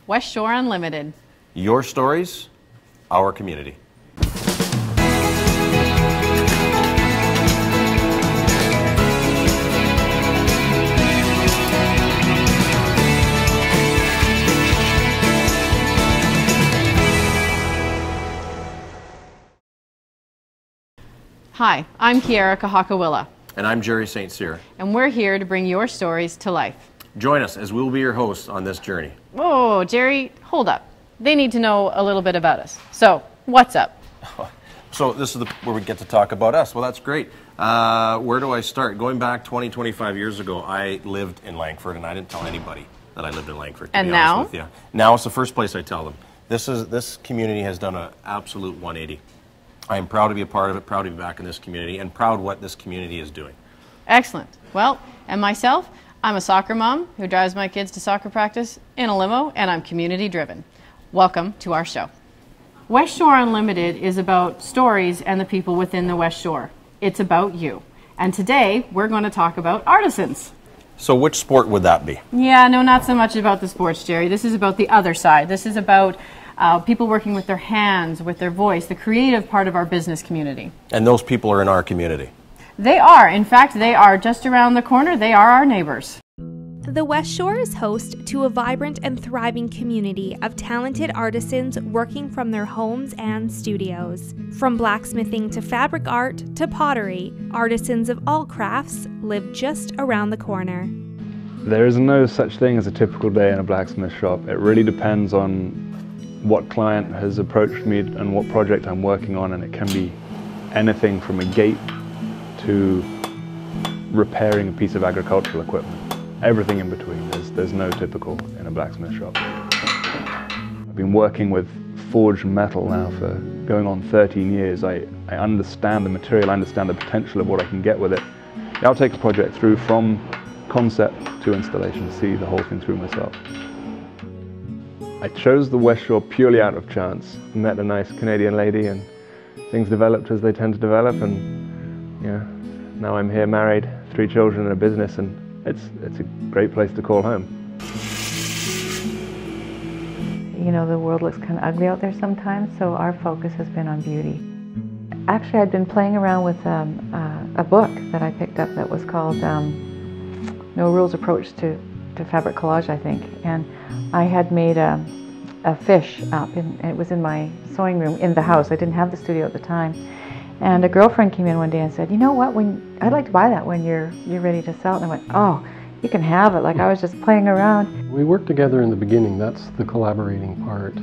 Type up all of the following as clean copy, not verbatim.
WestShore Unlimited. Your stories, our community. Hi, I'm Kiara Kahakawilla. And I'm Jerry St. Cyr. And we're here to bring your stories to life. Join us as we'll be your hosts on this journey. Oh, Jerry, hold up. They need to know a little bit about us. So, what's up? So this is where we get to talk about us. Well, that's great. Where do I start? Going back 25 years ago, I lived in Langford, and I didn't tell anybody that I lived in Langford, to and be now? honest with you. Now it's the first place I tell them. This community has done an absolute 180. I am proud to be a part of it, proud to be back in this community, and proud what this community is doing. Excellent. Well, and myself, I'm a soccer mom who drives my kids to soccer practice in a limo, and I'm community driven. Welcome to our show. WestShore Unlimited is about stories and the people within the West Shore. It's about you. And today, we're going to talk about artisans. So which sport would that be? Yeah, no, not so much about the sports, Jerry. This is about the other side. This is about people working with their hands, with their voice, the creative part of our business community. And those people are in our community? They are. In fact, they are just around the corner. They are our neighbors. The West Shore is host to a vibrant and thriving community of talented artisans working from their homes and studios. From blacksmithing to fabric art to pottery, artisans of all crafts live just around the corner. There is no such thing as a typical day in a blacksmith shop. It really depends on what client has approached me and what project I'm working on, and it can be anything from a gate to repairing a piece of agricultural equipment. Everything in between. There's no typical in a blacksmith shop. I've been working with forged metal now for going on 13 years. I understand the material, I understand the potential of what I can get with it. I'll take a project through from concept to installation, see the whole thing through myself. I chose the West Shore purely out of chance. I met a nice Canadian lady and things developed as they tend to develop, and now I'm here married, 3 children and a business, and it's a great place to call home. You know, the world looks kind of ugly out there sometimes, so our focus has been on beauty. Actually, I'd been playing around with a book that I picked up that was called No Rules Approach to Fabric Collage, I think, and I had made a fish up, and it was in my sewing room in the house. I didn't have the studio at the time. And a girlfriend came in one day and said, you know what, I'd like to buy that when you're ready to sell it. And I went, oh, you can have it. Like, I was just playing around. We work together in the beginning. That's the collaborating part.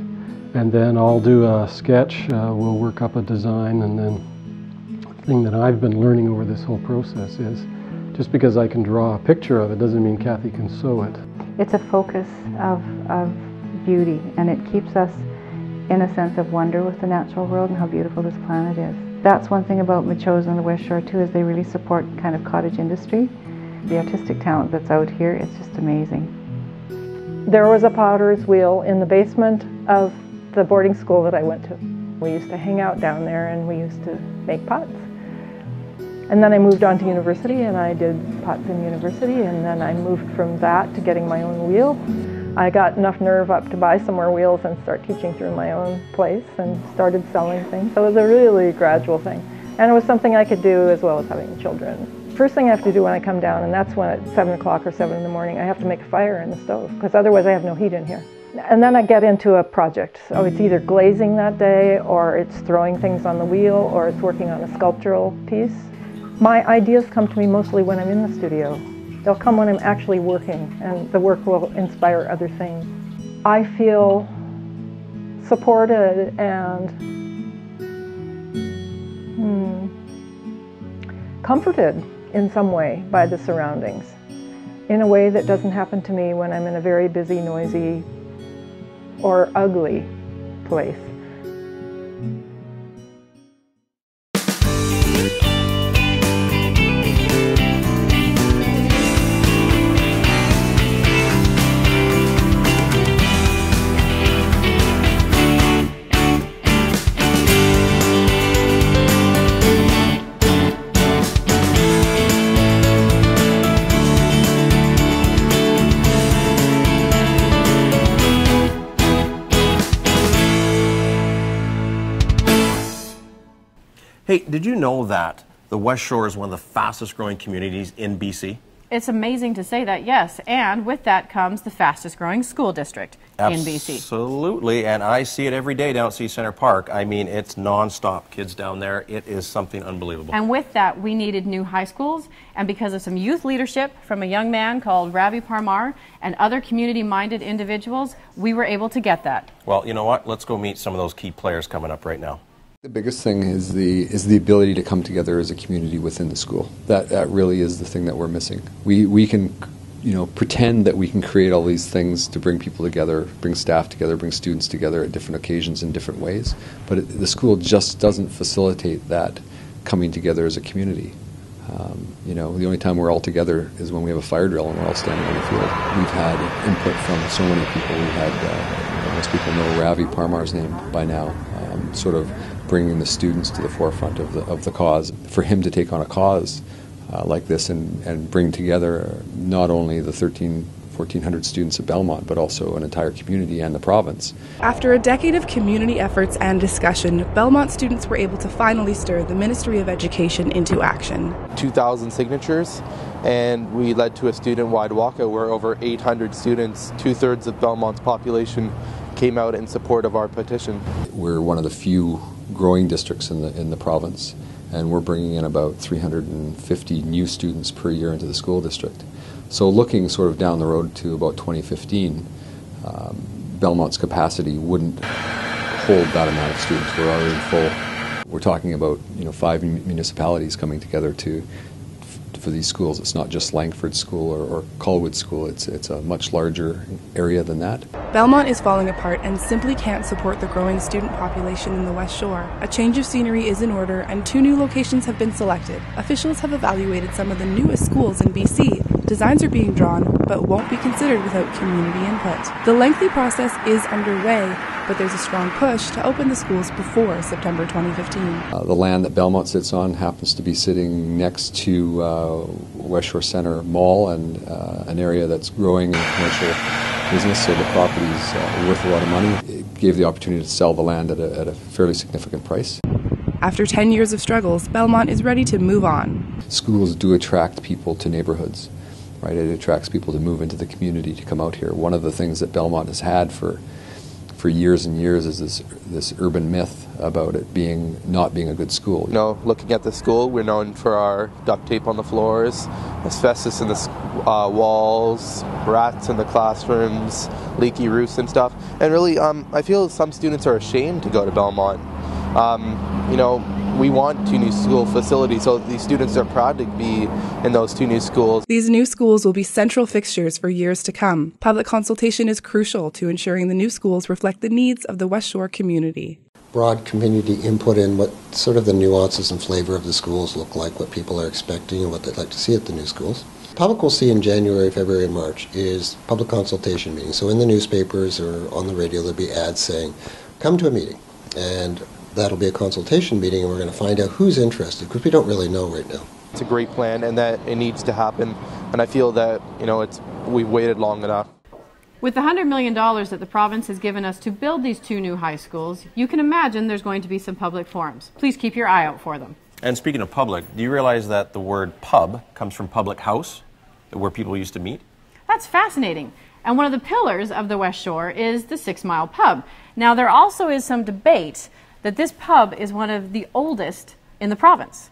And then I'll do a sketch, we'll work up a design, and then the thing that I've been learning over this whole process is just because I can draw a picture of it doesn't mean Kathy can sew it. It's a focus of beauty, and it keeps us in a sense of wonder with the natural world and how beautiful this planet is. That's one thing about Meadow and the West Shore too, is they really support kind of cottage industry. The artistic talent that's out here is just amazing. There was a potter's wheel in the basement of the boarding school that I went to. We used to hang out down there and we used to make pots. And then I moved on to university and I did pots in university, and then I moved from that to getting my own wheel. I got enough nerve up to buy some more wheels and start teaching through my own place and started selling things. So it was a really gradual thing. And it was something I could do as well as having children. First thing I have to do when I come down, and that's when at 7 o'clock or 7 in the morning, I have to make a fire in the stove, because otherwise I have no heat in here. And then I get into a project. So it's either glazing that day, or it's throwing things on the wheel, or it's working on a sculptural piece. My ideas come to me mostly when I'm in the studio. They'll come when I'm actually working, and the work will inspire other things. I feel supported and comforted in some way by the surroundings, in a way that doesn't happen to me when I'm in a very busy, noisy, or ugly place. Hey, did you know that the West Shore is one of the fastest growing communities in BC? It's amazing to say that, yes. And with that comes the fastest growing school district in BC. Absolutely, and I see it every day down at Sea Center Park. I mean, it's non-stop kids down there. It is something unbelievable. And with that, we needed new high schools, and because of some youth leadership from a young man called Ravi Parmar and other community-minded individuals, we were able to get that. Well, you know what? Let's go meet some of those key players coming up right now. The biggest thing is the ability to come together as a community within the school. That really is the thing that we're missing. We can, pretend that we can create all these things to bring people together, bring staff together, bring students together at different occasions in different ways. But the school just doesn't facilitate that coming together as a community. The only time we're all together is when we have a fire drill and we're all standing on the field. We've had input from so many people. We've had, most people know Ravi Parmar's name by now, sort of bringing the students to the forefront of the cause. For him to take on a cause like this and bring together not only the 1,400 students of Belmont, but also an entire community and the province. After a decade of community efforts and discussion, Belmont students were able to finally stir the Ministry of Education into action. 2,000 signatures, and we led to a student-wide walkout where over 800 students, 2/3 of Belmont's population, came out in support of our petition. We're one of the few growing districts in the province, and we're bringing in about 350 new students per year into the school district. So looking sort of down the road to about 2015, Belmont's capacity wouldn't hold that amount of students. We're already full. We're talking about 5 municipalities coming together for these schools. It's not just Langford School or Colwood School. It's a much larger area than that. Belmont is falling apart and simply can't support the growing student population in the West Shore. A change of scenery is in order and 2 new locations have been selected. Officials have evaluated some of the newest schools in BC. Designs are being drawn, but won't be considered without community input. The lengthy process is underway, but there's a strong push to open the schools before September 2015. The land that Belmont sits on happens to be sitting next to West Shore Centre Mall and an area that's growing in commercial business, so the property's worth a lot of money. It gave the opportunity to sell the land at a fairly significant price. After 10 years of struggles, Belmont is ready to move on. Schools do attract people to neighborhoods, right? It attracts people to move into the community, to come out here. One of the things that Belmont has had for years and years is this urban myth about it not being a good school. Looking at the school, we're known for our duct tape on the floors, asbestos in the walls, rats in the classrooms, leaky roofs and stuff. And really, I feel some students are ashamed to go to Belmont. We want 2 new school facilities, so these students are proud to be in those 2 new schools. These new schools will be central fixtures for years to come. Public consultation is crucial to ensuring the new schools reflect the needs of the West Shore community. Broad community input in what sort of the nuances and flavor of the schools look like, what people are expecting and what they'd like to see at the new schools. Public will see in January, February, and March is public consultation meetings. So in the newspapers or on the radio there'll be ads saying, come to a meeting. And that'll be a consultation meeting, and we're going to find out who's interested, because we don't really know right now. It's a great plan, and that it needs to happen. And I feel that we've waited long enough. With the $100 million that the province has given us to build these 2 new high schools, you can imagine there's going to be some public forums. Please keep your eye out for them. And speaking of public, do you realize that the word pub comes from public house, where people used to meet? That's fascinating. And one of the pillars of the West Shore is the 6 Mile Pub. Now, there also is some debate that this pub is one of the oldest in the province.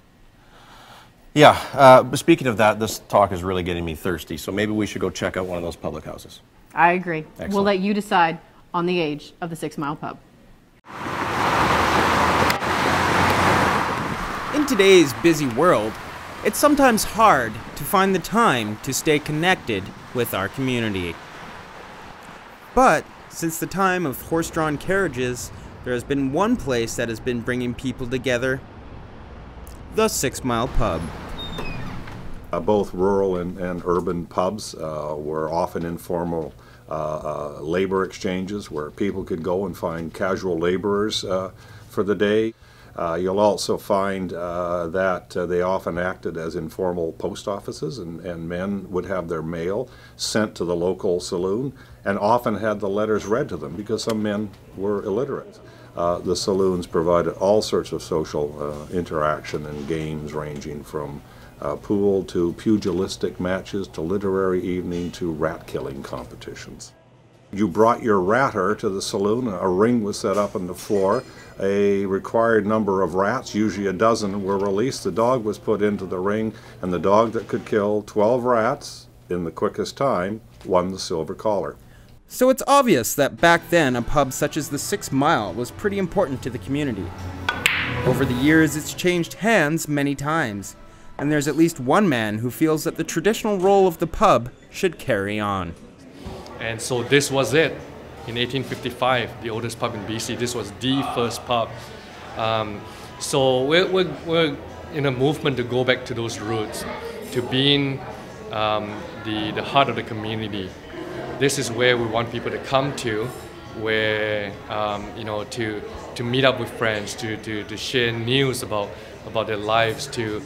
Yeah, but speaking of that, this talk is really getting me thirsty, so maybe we should go check out one of those public houses. I agree. Excellent. We'll let you decide on the age of the 6 Mile Pub. In today's busy world, it's sometimes hard to find the time to stay connected with our community. But since the time of horse-drawn carriages, there has been one place that has been bringing people together: the 6 Mile Pub. Both rural and urban pubs were often informal labor exchanges where people could go and find casual laborers for the day. You'll also find that they often acted as informal post offices, and men would have their mail sent to the local saloon and often had the letters read to them because some men were illiterate. The saloons provided all sorts of social interaction and games ranging from pool to pugilistic matches to literary evening to rat-killing competitions. You brought your ratter to the saloon, a ring was set up on the floor, a required number of rats, usually a dozen, were released. The dog was put into the ring, and the dog that could kill 12 rats in the quickest time won the silver collar. So it's obvious that back then a pub such as the 6 Mile was pretty important to the community. Over the years it's changed hands many times, and there's at least one man who feels that the traditional role of the pub should carry on. And so this was it. In 1855, the oldest pub in BC, this was the first pub. So we're in a movement to go back to those roots, to being the heart of the community. This is where we want people to come to, where to meet up with friends, to share news about their lives, to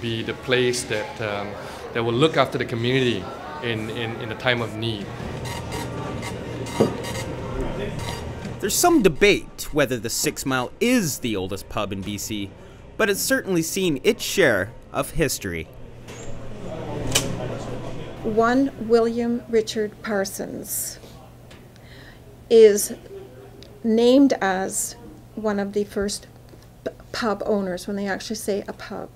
be the place that will look after the community in a time of need. There's some debate whether the 6 Mile is the oldest pub in BC, but it's certainly seen its share of history. One William Richard Parsons is named as one of the first pub owners when they actually say a pub.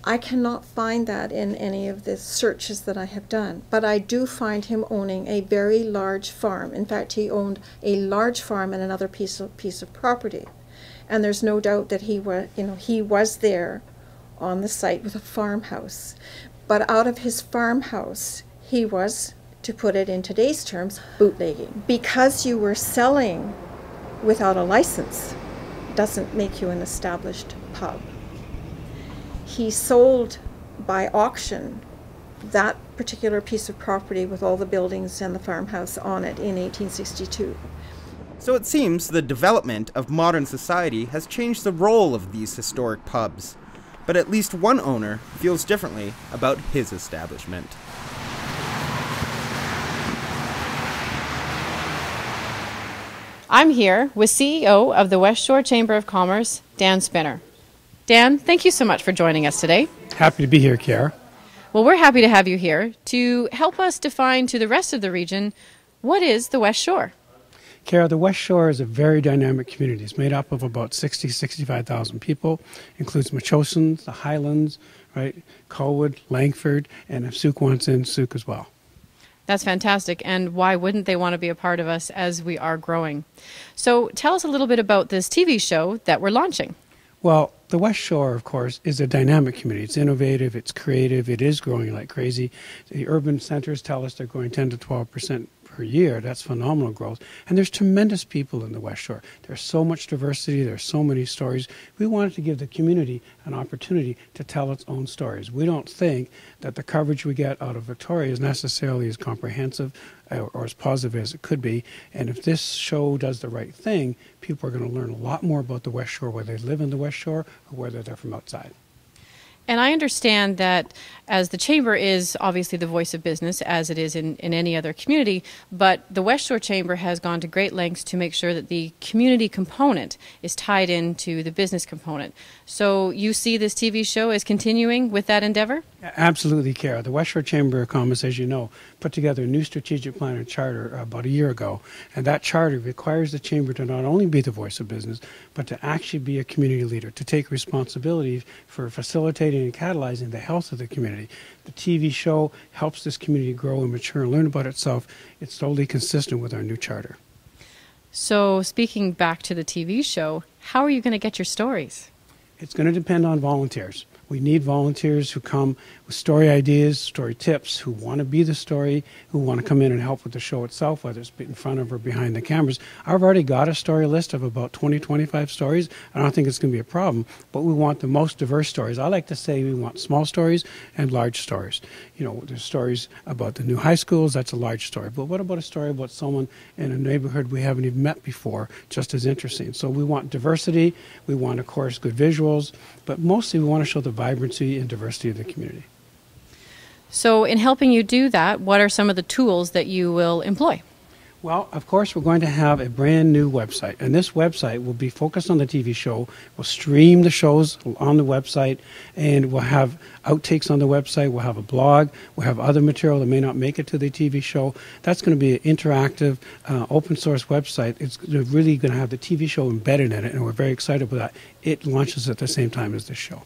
I cannot find that in any of the searches that I have done, but I do find him owning a very large farm. In fact, he owned a large farm and another piece of property, and there's no doubt that he was there on the site with a farmhouse. But out of his farmhouse, he was, to put it in today's terms, bootlegging. Because you were selling without a license doesn't make you an established pub. He sold by auction that particular piece of property with all the buildings and the farmhouse on it in 1862. So it seems the development of modern society has changed the role of these historic pubs, but at least one owner feels differently about his establishment. I'm here with CEO of the WestShore Chamber of Commerce, Dan Spinner. Dan, thank you so much for joining us today. Happy to be here, Kara. Well, we're happy to have you here to help us define to the rest of the region, what is the West Shore? Kara, the West Shore is a very dynamic community. It's made up of about 65,000 people. Includes Metchosin, the Highlands, right, Colwood, Langford, and if Souk wants in, Souk as well. That's fantastic, and why wouldn't they want to be a part of us as we are growing? So tell us a little bit about this TV show that we're launching. Well, the West Shore, of course, is a dynamic community. It's innovative, it's creative, it is growing like crazy. The urban centers tell us they're growing 10 to 12% per year. That's phenomenal growth. And there's tremendous people in the West Shore. There's so much diversity, there's so many stories. We wanted to give the community an opportunity to tell its own stories. We don't think that the coverage we get out of Victoria is necessarily as comprehensive or as positive as it could be. And if this show does the right thing, people are going to learn a lot more about the West Shore, whether they live in the West Shore or whether they're from outside. And I understand that as the Chamber is obviously the voice of business, as it is in any other community, but the West Shore Chamber has gone to great lengths to make sure that the community component is tied into the business component. So you see this TV show as continuing with that endeavor? Absolutely, Kara. The West Shore Chamber of Commerce, as you know, put together a new strategic plan and charter about a year ago. And that charter requires the Chamber to not only be the voice of business, but to actually be a community leader, to take responsibility for facilitating and catalyzing the health of the community. The TV show helps this community grow and mature and learn about itself. It's totally consistent with our new charter. So speaking back to the TV show, how are you going to get your stories? It's going to depend on volunteers. We need volunteers who come with story ideas, story tips, who want to be the story, who want to come in and help with the show itself, whether it's in front of or behind the cameras. I've already got a story list of about 20, 25 stories. I don't think it's going to be a problem, but we want the most diverse stories. I like to say we want small stories and large stories. You know, there's stories about the new high schools, that's a large story. But what about a story about someone in a neighborhood we haven't even met before, just as interesting? So we want diversity, we want, of course, good visuals, but mostly we want to show the vibrancy and diversity of the community. So in helping you do that, what are some of the tools that you will employ? Well, of course, we're going to have a brand new website, and this website will be focused on the TV show. We'll stream the shows on the website, and we'll have outtakes on the website. We'll have a blog. We'll have other material that may not make it to the TV show. That's going to be an interactive, open source website. It's really going to have the TV show embedded in it, and we're very excited about that. It launches at the same time as this show.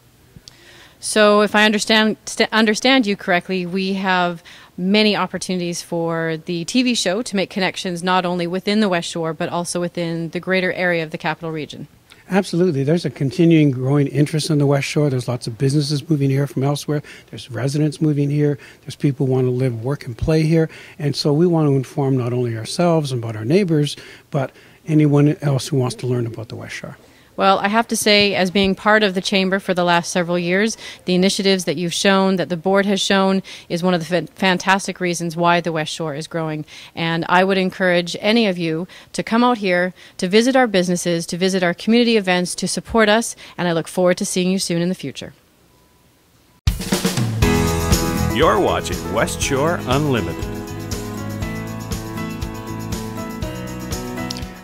So if I understand you correctly, we have many opportunities for the TV show to make connections not only within the West Shore, but also within the greater area of the Capital Region. Absolutely. There's a continuing growing interest in the West Shore. There's lots of businesses moving here from elsewhere. There's residents moving here. There's people who want to live, work, and play here. And so we want to inform not only ourselves and about our neighbors, but anyone else who wants to learn about the West Shore. Well, I have to say, as being part of the Chamber for the last several years, the initiatives that you've shown, that the board has shown, is one of the fantastic reasons why the West Shore is growing. And I would encourage any of you to come out here, to visit our businesses, to visit our community events, to support us, and I look forward to seeing you soon in the future. You're watching West Shore Unlimited.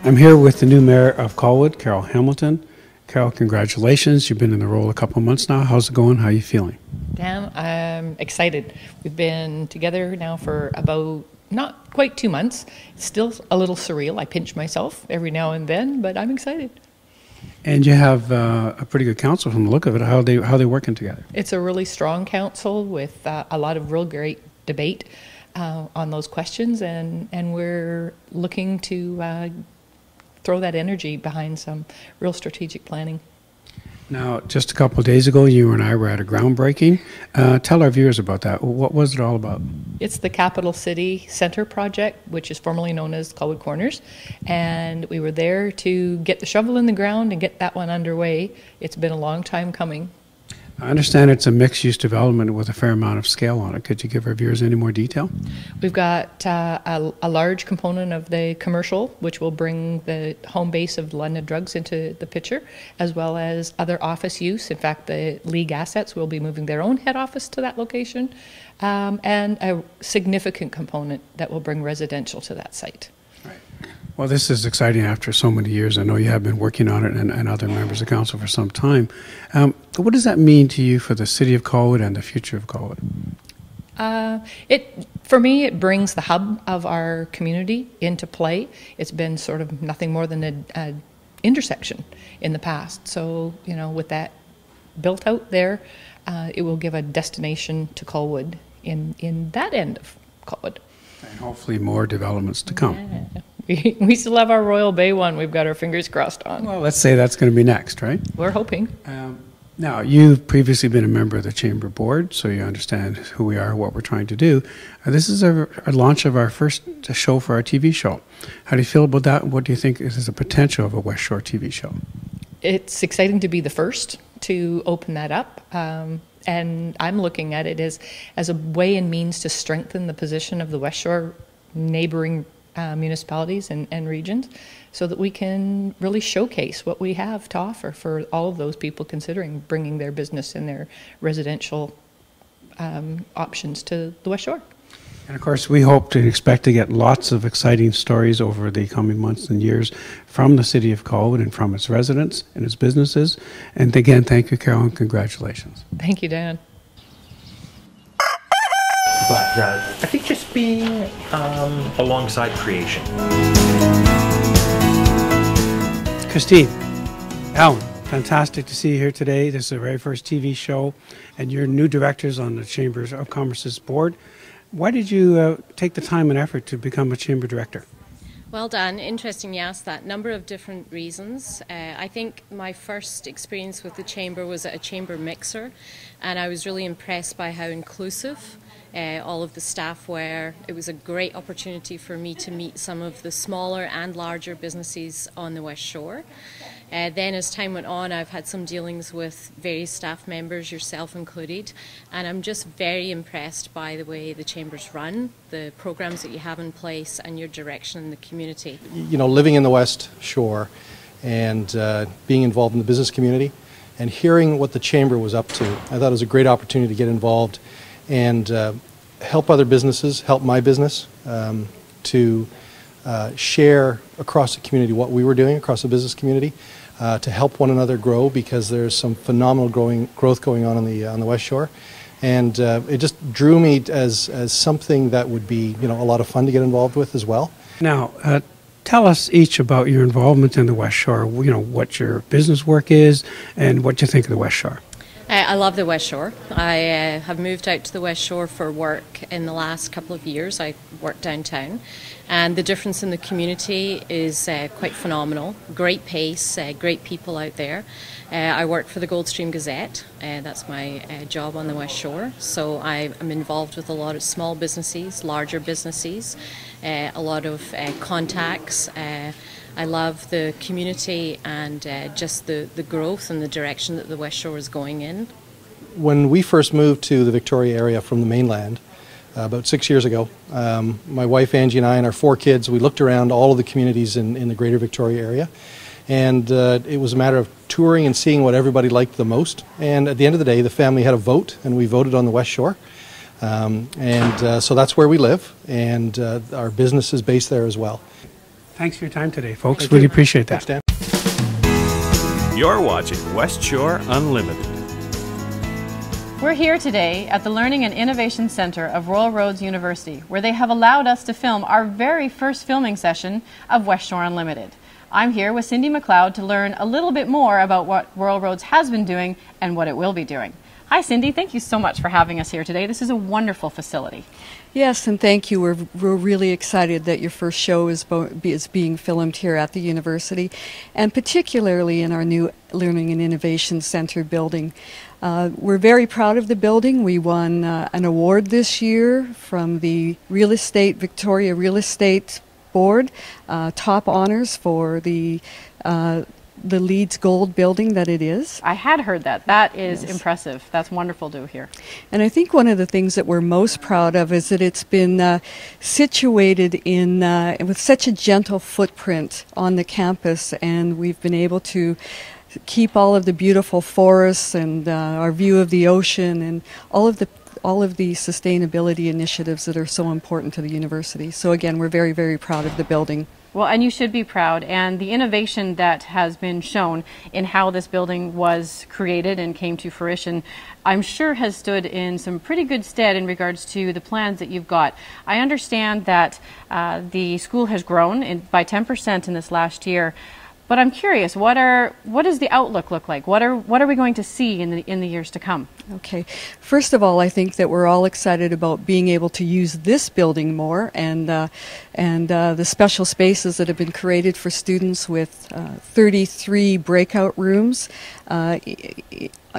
I'm here with the new mayor of Colwood, Carol Hamilton. Carol, congratulations. You've been in the role a couple of months now. How's it going? How are you feeling? Dan, I'm excited. We've been together now for about not quite 2 months. It's still a little surreal. I pinch myself every now and then, but I'm excited. And you have a pretty good council from the look of it. How are they working together? It's a really strong council with a lot of real great debate on those questions, and we're looking to throw that energy behind some real strategic planning. Now, just a couple of days ago, you and I were at a groundbreaking. Tell our viewers about that. What was it all about? It's the Capital City Center project, which is formerly known as Colwood Corners, and we were there to get the shovel in the ground and get that one underway. It's been a long time coming. I understand it's a mixed-use development with a fair amount of scale on it. Could you give our viewers any more detail? We've got a large component of the commercial, which will bring the home base of London Drugs into the picture, as well as other office use. In fact, the League Assets will be moving their own head office to that location, and a significant component that will bring residential to that site. Well, this is exciting after so many years. I know you have been working on it and other members of council for some time. What does that mean to you for the city of Colwood and the future of Colwood? For me, it brings the hub of our community into play. It's been sort of nothing more than an intersection in the past. So, you know, with that built out there, it will give a destination to Colwood in that end of Colwood. And hopefully more developments to come. Yeah. We still have our Royal Bay one we've got our fingers crossed on. Well, let's say that's going to be next, right? We're hoping. Now, you've previously been a member of the Chamber Board, so you understand who we are, what we're trying to do. This is a launch of our first show for our TV show. How do you feel about that? What do you think is the potential of a West Shore TV show? It's exciting to be the first to open that up. And I'm looking at it as a way and means to strengthen the position of the West Shore neighboring municipalities and regions, so that we can really showcase what we have to offer for all of those people considering bringing their business and their residential options to the West Shore. And of course, we hope to expect to get lots of exciting stories over the coming months and years from the city of Colwood and from its residents and its businesses. And again, thank you, Carol, and congratulations. Thank you, Dan. But I think just being alongside creation. Christine, Alan, fantastic to see you here today. This is the very first TV show, and you're new directors on the Chamber of Commerce's board. Why did you take the time and effort to become a chamber director? Well done. Interesting you asked that. Number of different reasons. I think my first experience with the chamber was at a chamber mixer, and I was really impressed by how inclusive all of the staff were. It was a great opportunity for me to meet some of the smaller and larger businesses on the West Shore. Then as time went on, I've had some dealings with various staff members, yourself included, and I'm just very impressed by the way the Chamber's run, the programs that you have in place, and your direction in the community. You know, living in the West Shore and being involved in the business community and hearing what the Chamber was up to, I thought it was a great opportunity to get involved and help other businesses, help my business, to share across the community what we were doing across the business community, to help one another grow, because there's some phenomenal growth going on the West Shore, and it just drew me as something that would be, you know, a lot of fun to get involved with as well. Now, tell us each about your involvement in the West Shore. You know, what your business work is and what you think of the West Shore. I love the West Shore. I have moved out to the West Shore for work in the last couple of years. I work downtown, and the difference in the community is quite phenomenal. Great pace, great people out there. I work for the Goldstream Gazette. That's my job on the West Shore. So I am involved with a lot of small businesses, larger businesses, a lot of contacts. I love the community and just the growth and the direction that the West Shore is going in. When we first moved to the Victoria area from the mainland, about 6 years ago, my wife Angie and I and our 4 kids, we looked around all of the communities in the greater Victoria area, and it was a matter of touring and seeing what everybody liked the most. And at the end of the day, the family had a vote, and we voted on the West Shore. So that's where we live, and our business is based there as well. Thanks for your time today, folks. Really appreciate that. Thanks, Dan. You're watching West Shore Unlimited. We're here today at the Learning and Innovation Center of Royal Roads University, where they have allowed us to film our very first filming session of West Shore Unlimited. I'm here with Cindy McLeod to learn a little bit more about what Royal Roads has been doing and what it will be doing. Hi Cindy, thank you so much for having us here today. This is a wonderful facility. Yes, and thank you. We're really excited that your first show is being filmed here at the university, and particularly in our new Learning and Innovation Center building. We're very proud of the building. We won an award this year from the Victoria Real Estate Board, top honors for the Leeds Gold building that it is. I had heard that. That is Yes. impressive. That's wonderful to hear. And I think one of the things that we're most proud of is that it's been situated in with such a gentle footprint on the campus, and we've been able to keep all of the beautiful forests and our view of the ocean and all of the sustainability initiatives that are so important to the university. So again, we're very, very proud of the building. Well, and you should be proud. And the innovation that has been shown in how this building was created and came to fruition, I'm sure has stood in some pretty good stead in regards to the plans that you've got. I understand that the school has grown by 10% in this last year. But I'm curious, what does the outlook look like? What are we going to see in the years to come? Okay. First of all, I think that we're all excited about being able to use this building more, and the special spaces that have been created for students with 33 breakout rooms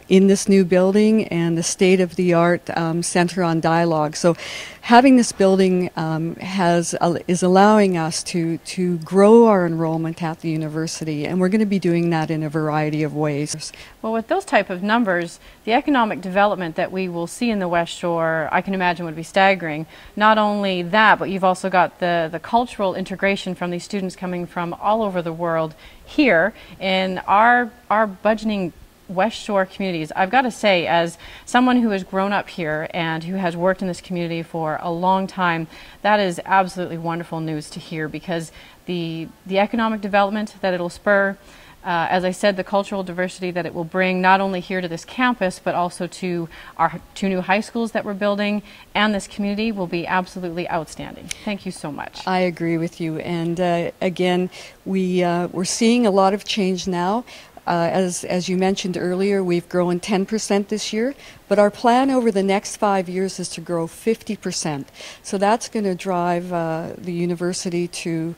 in this new building, and the state-of-the-art Center on Dialogue. So having this building is allowing us to grow our enrollment at the university, and we're going to be doing that in a variety of ways. Well, with those type of numbers, the economic development that we will see in the West Shore, I can imagine, would be staggering. Not only that, but you've also got the cultural integration from these students coming from all over the world here in our budgeting West Shore communities. I've got to say, as someone who has grown up here and who has worked in this community for a long time, that is absolutely wonderful news to hear, because the economic development that it'll spur, as I said, the cultural diversity that it will bring, not only here to this campus, but also to our 2 new high schools that we're building, and this community, will be absolutely outstanding. Thank you so much. I agree with you. And again, we're seeing a lot of change now. As you mentioned earlier, we've grown 10% this year, but our plan over the next 5 years is to grow 50%. So that's going to drive the university to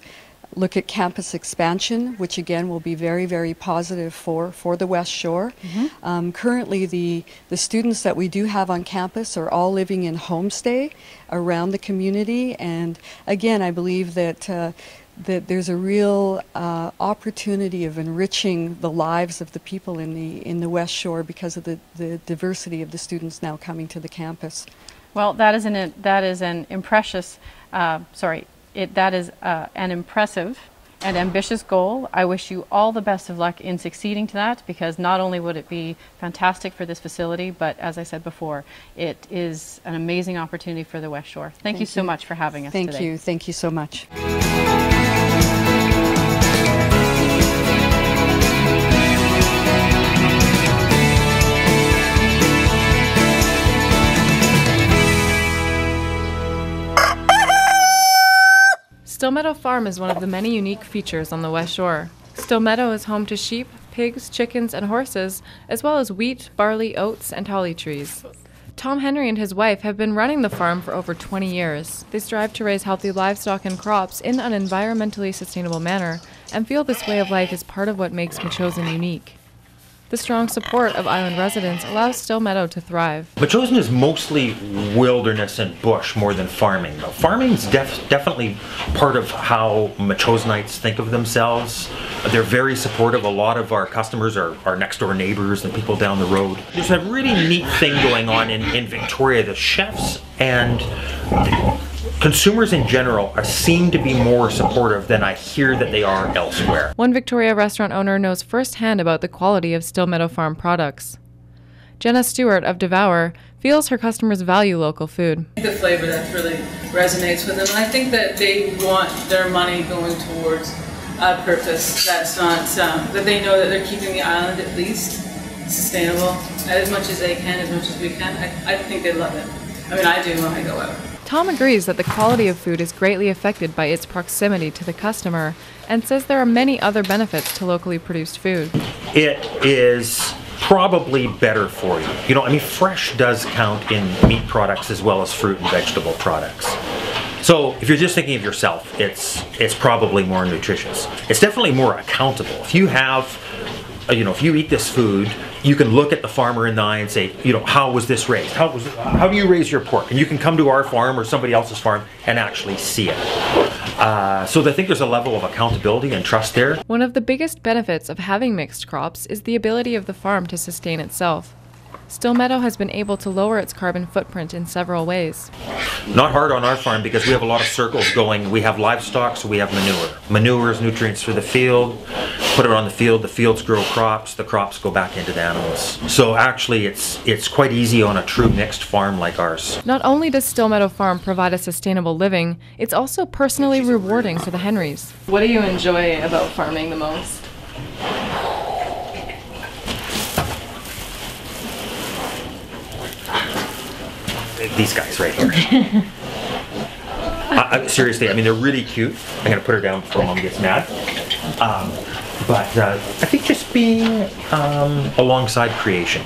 look at campus expansion, which again will be very, very positive for the West Shore. Currently, the students that we do have on campus are all living in homestay around the community, and again, I believe that that there's a real opportunity of enriching the lives of the people in the West Shore because of the diversity of the students now coming to the campus. Well, that is an impressive and ambitious goal. I wish you all the best of luck in succeeding to that, because not only would it be fantastic for this facility, but as I said before, it is an amazing opportunity for the West Shore. Thank you so much for having us today. Thank you so much. Still Meadow Farm is one of the many unique features on the West Shore. Still Meadow is home to sheep, pigs, chickens, and horses, as well as wheat, barley, oats, and holly trees. Tom Henry and his wife have been running the farm for over 20 years. They strive to raise healthy livestock and crops in an environmentally sustainable manner and feel this way of life is part of what makes Metchosin unique. The strong support of island residents allows Still Meadow to thrive. Metchosin is mostly wilderness and bush more than farming. Farming is definitely part of how Metchosinites think of themselves. They're very supportive. A lot of our customers are next door neighbors and people down the road. There's a really neat thing going on in Victoria. The chefs and consumers in general seem to be more supportive than I hear that they are elsewhere. One Victoria restaurant owner knows firsthand about the quality of Still Meadow Farm products. Jenna Stewart of Devour feels her customers value local food. The flavor that really resonates with them, and I think that they want their money going towards a purpose that's not, that they know that they're keeping the island at least sustainable as much as they can, as much as we can. I think they love it. I mean, I do when I go out. Tom agrees that the quality of food is greatly affected by its proximity to the customer and says there are many other benefits to locally produced food. It is probably better for you. You know, I mean, fresh does count in meat products as well as fruit and vegetable products. So if you're just thinking of yourself, it's probably more nutritious. It's definitely more accountable. If you have, if you eat this food, you can look at the farmer in the eye and say, how was this raised? How do you raise your pork? And you can come to our farm or somebody else's farm and actually see it. So I think there's a level of accountability and trust there. One of the biggest benefits of having mixed crops is the ability of the farm to sustain itself. Still Meadow has been able to lower its carbon footprint in several ways. Not hard on our farm because we have a lot of circles going. We have livestock, so we have manure. Manure is nutrients for the field. Put it on the fields grow crops, the crops go back into the animals. So actually it's quite easy on a true mixed farm like ours. Not only does Still Meadow Farm provide a sustainable living, it's also personally rewarding for the Henrys. What do you enjoy about farming the most? These guys right here. Seriously, I mean, they're really cute. I'm going to put her down before Mom gets mad. But I think just being alongside creation.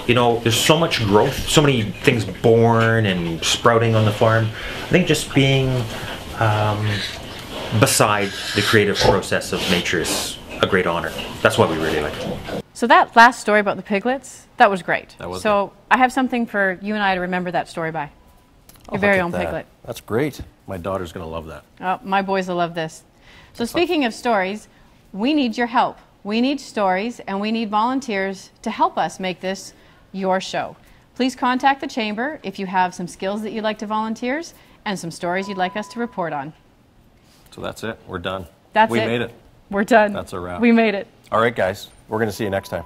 There's so much growth, so many things born and sprouting on the farm. I think just being beside the creative process of nature is a great honor. That's what we really like. So that last story about the piglets, that was great. That was so I have something for you and I to remember that story by. Your very own piglet. That's great. My daughter's going to love that. Oh, my boys will love this. So speaking of stories, we need your help. We need stories and we need volunteers to help us make this your show. Please contact the Chamber if you have some skills that you'd like to volunteer and some stories you'd like us to report on. So that's it. We're done. That's it. We made it. We're done. That's a wrap. We made it. All right, guys. We're going to see you next time.